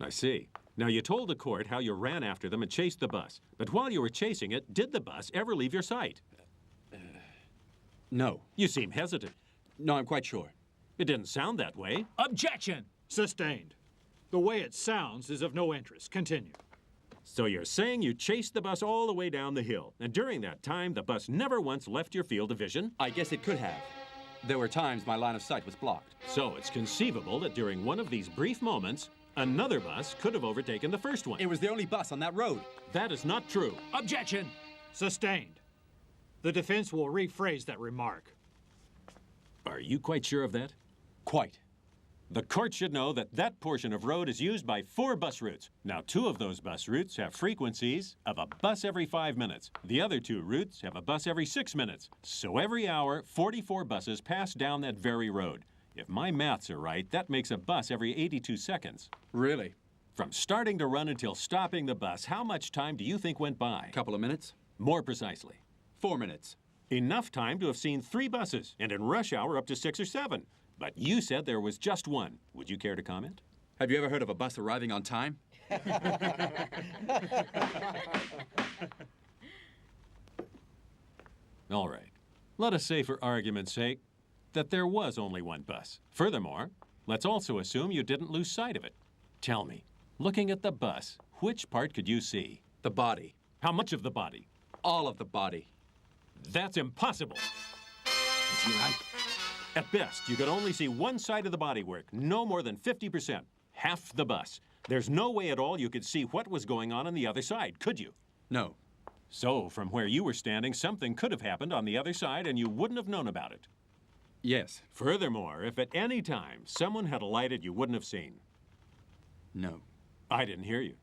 I see. Now, you told the court how you ran after them and chased the bus. But while you were chasing it, did the bus ever leave your sight? No. You seem hesitant. No, I'm quite sure. It didn't sound that way. Objection! Sustained. The way it sounds is of no interest. Continue. So you're saying you chased the bus all the way down the hill, and during that time, the bus never once left your field of vision? I guess it could have. There were times my line of sight was blocked. So it's conceivable that during one of these brief moments, another bus could have overtaken the first one. It was the only bus on that road. That is not true. Objection! Sustained. The defense will rephrase that remark. Are you quite sure of that? Quite. The court should know that that portion of road is used by 4 bus routes. Now, 2 of those bus routes have frequencies of a bus every 5 minutes. The other 2 routes have a bus every 6 minutes. So every hour, 44 buses pass down that very road. If my maths are right, that makes a bus every 82 seconds. Really? From starting to run until stopping the bus, how much time do you think went by? Couple of minutes? More precisely. 4 minutes. Enough time to have seen 3 buses, and in rush hour up to 6 or 7. But you said there was just one. Would you care to comment? Have you ever heard of a bus arriving on time? All right. Let us say, for argument's sake, that there was only one bus. Furthermore, let's also assume you didn't lose sight of it. Tell me, looking at the bus, which part could you see? The body. How much of the body? All of the body. That's impossible. Is he right? At best, you could only see one side of the bodywork, no more than 50%, half the bus. There's no way at all you could see what was going on the other side, could you? No. So, from where you were standing, something could have happened on the other side and you wouldn't have known about it. Yes. Furthermore, if at any time someone had alighted, you wouldn't have seen. No. I didn't hear you.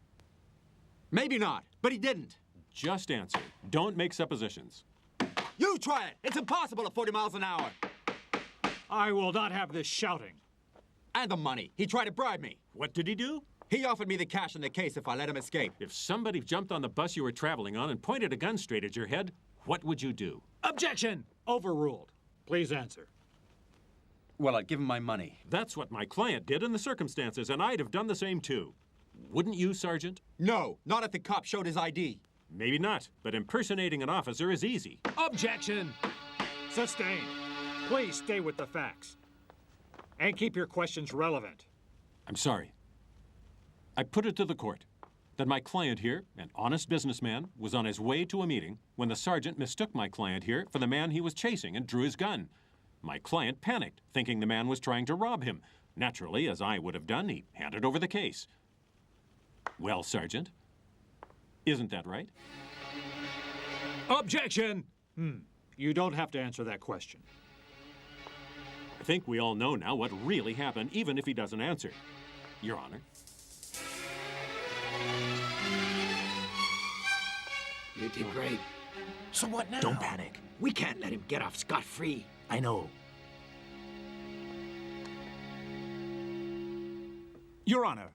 Maybe not, but he didn't. Just answer. Don't make suppositions. You try it! It's impossible at 40 miles an hour! I will not have this shouting. And the money. He tried to bribe me. What did he do? He offered me the cash in the case if I let him escape. If somebody jumped on the bus you were traveling on and pointed a gun straight at your head, what would you do? Objection! Overruled. Please answer. Well, I'd give him my money. That's what my client did in the circumstances, and I'd have done the same too. Wouldn't you, Sergeant? No, not if the cop showed his ID. Maybe not, but impersonating an officer is easy. Objection! Sustained. Please stay with the facts. And keep your questions relevant. I'm sorry. I put it to the court that my client here, an honest businessman, was on his way to a meeting when the sergeant mistook my client here for the man he was chasing and drew his gun. My client panicked, thinking the man was trying to rob him. Naturally, as I would have done, he handed over the case. Well, Sergeant, isn't that right? Objection! You don't have to answer that question. I think we all know now what really happened, even if he doesn't answer. Your Honor. You did great. So what now? Don't panic. We can't let him get off scot-free. I know. Your Honor,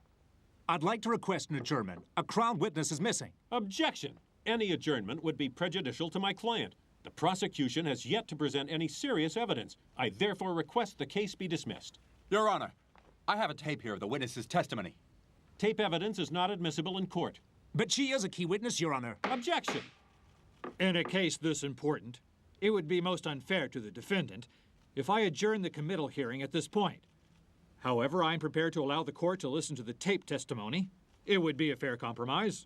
I'd like to request an adjournment. A Crown witness is missing. Objection! Any adjournment would be prejudicial to my client. The prosecution has yet to present any serious evidence. I therefore request the case be dismissed. Your Honor, I have a tape here of the witness's testimony. Tape evidence is not admissible in court. But she is a key witness, Your Honor. Objection! In a case this important, it would be most unfair to the defendant if I adjourn the committal hearing at this point. However, I am prepared to allow the court to listen to the tape testimony. It would be a fair compromise.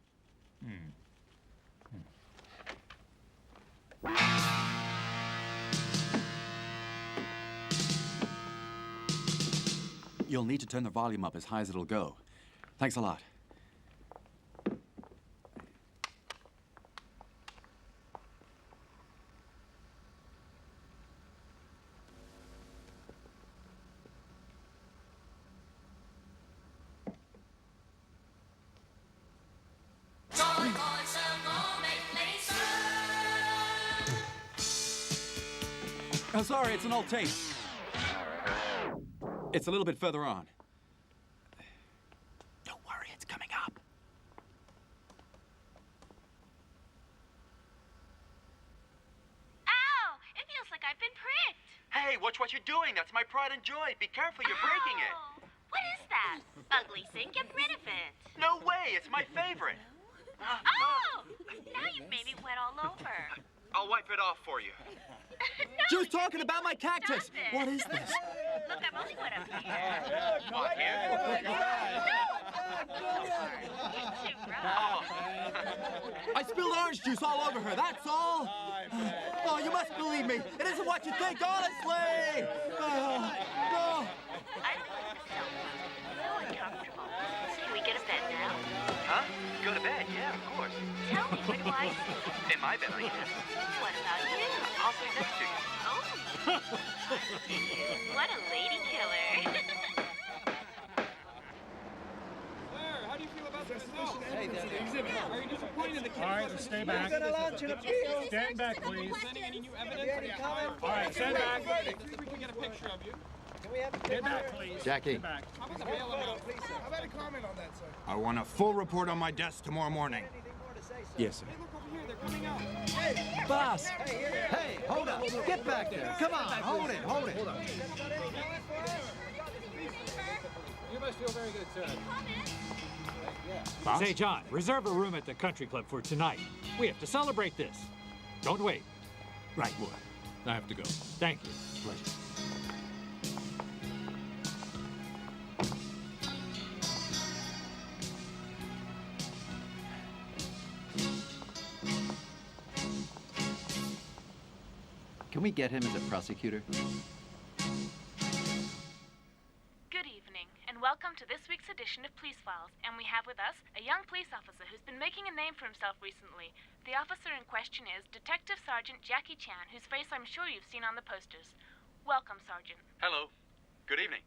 You'll need to turn the volume up as high as it'll go. Thanks a lot. Oh, sorry, it's an old tape. It's a little bit further on. Don't worry, it's coming up. Ow! It feels like I've been pricked. Hey, watch what you're doing. That's my pride and joy. Be careful, you're breaking it. Ow! What is that? ugly thing. Get rid of it. No way, it's my favorite. Oh! Now you've made me wet all over. I'll wipe it off for you. No, She was talking about my cactus. stop it. What is this? Look, I'm only wet up here. Come on, here. You're too rough. I spilled orange juice all over her, that's all. Oh, you must believe me. It isn't what you think, honestly. No. I don't like the sound. So uncomfortable. Can we get a bed now? Huh? Go to bed, yeah, of course. Tell me, where do I sleep? In my bed, I guess. What about you? I'll sleep next to you. Oh. What a lady killer. How do you feel about this result? Hey, exhibit. Are you disappointed in the case? All right, stay back. Stand back, please. Presenting any new evidence for the trial? All right, stand back. We can get a picture of you. Stand back, please. Jackie. Stand back. How about the bail amount? How about a comment on that, sir? I want a full report on my desk tomorrow morning. Yes, sir. Hey, look over here. They're coming out. Boss! Hey, hold up. Get back there. Come on, hold it. You must feel very good, sir. Say, John, reserve a room at the country club for tonight. We have to celebrate this. Don't wait. Right, boy. I have to go. Thank you. Pleasure. Can we get him as a prosecutor? Good evening, and welcome to this week's edition of Police Files. And we have with us a young police officer who's been making a name for himself recently. The officer in question is Detective Sergeant Jackie Chan, whose face I'm sure you've seen on the posters. Welcome, Sergeant. Hello. Good evening.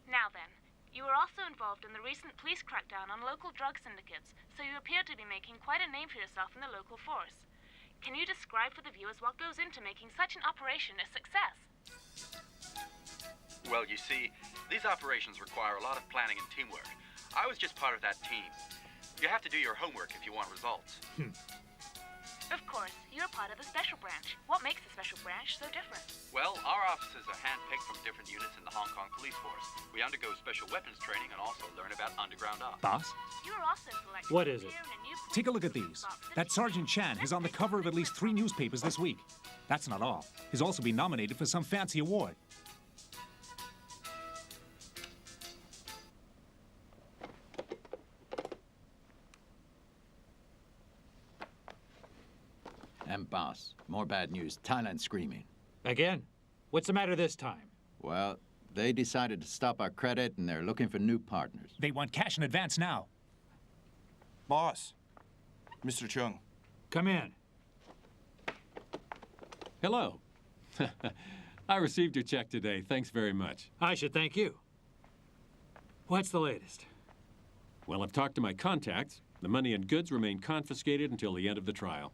Now then, you were also involved in the recent police crackdown on local drug syndicates, so you appear to be making quite a name for yourself in the local force. Can you describe for the viewers what goes into making such an operation a success? Well, you see, these operations require a lot of planning and teamwork. I was just part of that team. You have to do your homework if you want results. Of course, you're part of the special branch. What makes the special branch so different? Well, our officers are handpicked from different units in the Hong Kong police force. We undergo special weapons training and also learn about underground ops. Boss, You were also selected What to is it? appear in a new take a look at police these. box for That the Sergeant Chan is on the cover of at least 3 newspapers this week. That's not all. He's also been nominated for some fancy award. And boss, more bad news. Thailand screaming. Again? What's the matter this time? Well, they decided to stop our credit and they're looking for new partners. They want cash in advance now. Boss. Mr. Chung. Come in. Hello. I received your check today. Thanks very much. I should thank you. What's the latest? Well, I've talked to my contacts. The money and goods remain confiscated until the end of the trial.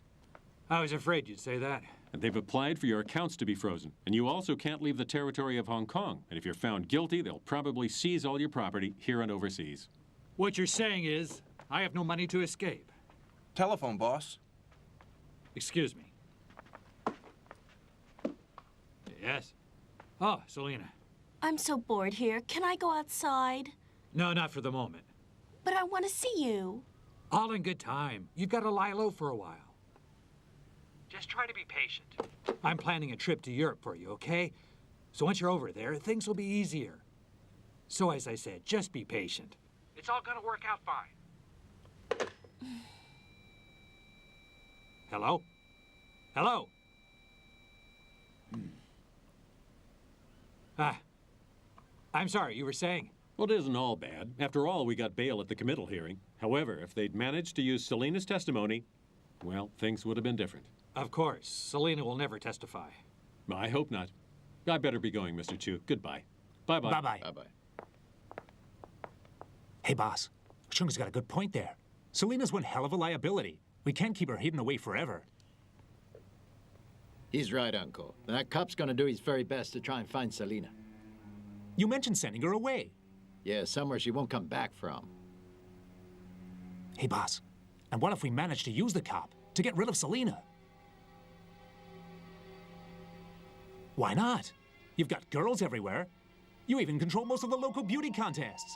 I was afraid you'd say that. And they've applied for your accounts to be frozen. And you also can't leave the territory of Hong Kong. And if you're found guilty, they'll probably seize all your property here and overseas. What you're saying is, I have no money to escape. Telephone, boss. Excuse me. Yes? Oh, Selena. I'm so bored here. Can I go outside? No, not for the moment. But I want to see you. All in good time. You've got to lie low for a while. Just try to be patient. I'm planning a trip to Europe for you, okay? So once you're over there, things will be easier. So as I said, just be patient. It's all gonna work out fine. Hello? Hello? I'm sorry, you were saying? Well, it isn't all bad. After all, we got bail at the committal hearing. However, if they'd managed to use Selena's testimony, well, things would have been different. Of course. Selena will never testify. I hope not. I better be going, Mr. Chu. Goodbye. Bye-bye. Bye-bye. Bye-bye. Hey, boss. Chung's got a good point there. Selena's one hell of a liability. We can't keep her hidden away forever. He's right, Uncle. That cop's gonna do his very best to try and find Selena. You mentioned sending her away. Yeah, somewhere she won't come back from. Hey, boss. And what if we manage to use the cop to get rid of Selena? Why not? You've got girls everywhere. You even control most of the local beauty contests.